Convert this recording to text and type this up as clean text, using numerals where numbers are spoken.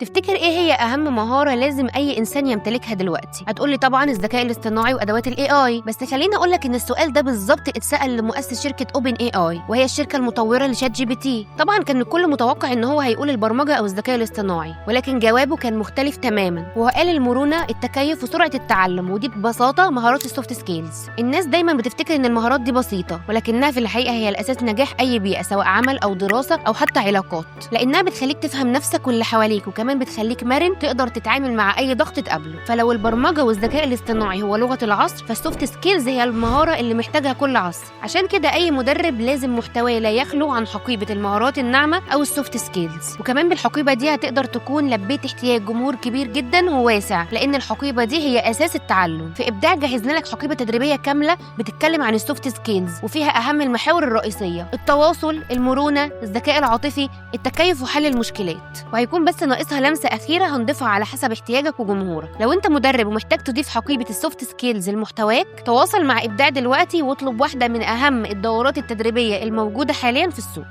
تفتكر إيه هي أهم مهارة لازم أي إنسان يمتلكها دلوقتي؟ هتقولي طبعاً الذكاء الاصطناعي وأدوات ال AI، بس خليني أقولك إن السؤال ده بالظبط اتسأل لمؤسس شركة OpenAI وهي الشركة المطورة لشات GPT. طبعاً كان الكل متوقع إن هو هيقول البرمجة أو الذكاء الاصطناعي، ولكن جوابه كان مختلف تماماً، وهو قال المرونة، التكيف وسرعة التعلم، ودي ببساطة مهارات السوفت سكيلز. الناس دايماً بتفتكر إن المهارات دي بسيطة، ولكنها في الحقيقة هي الأساس نجاح أي بيئة، سواء عمل أو دراسة أو حتى علاقات، لأنها بتخليك تفهم نفسك واللي حواليك، وكمان بتخليك مرن تقدر تتعامل مع أي ضغط تقابله. فلو البرمجة والذكاء الاصطناعي هو لغة العصر، فالسوفت سكيلز هي المهارة اللي محتاجها كل عصر. عشان كده أي مدرب لازم محتواه لا يخلو عن حقيبة المهارات الناعمة أو السوفت سكيلز، وكمان بالحقيبة دي هتقدر تكون لبيت احتياج جمهور كبير جدا وواسع، لأن الحقيبة دي هي أساس التعلم. في إبداع جهزنا لك حقيبة تدريبية كاملة بتتكلم عن السوفت سكيلز، وفيها أهم المحاور الرئيسية: التواصل، المرونة، الذكاء العاطفي، التكيف وحل المشكلات. وهيكون بس ناقصها لمسة أخيرة هنضيفها على حسب احتياجك وجمهورك. لو انت مدرب ومحتاج تضيف حقيبة السوفت سكيلز لمحتواك، تواصل مع إبداع دلوقتي واطلب واحدة من أهم الدورات التدريبية الموجودة حاليا في السوق.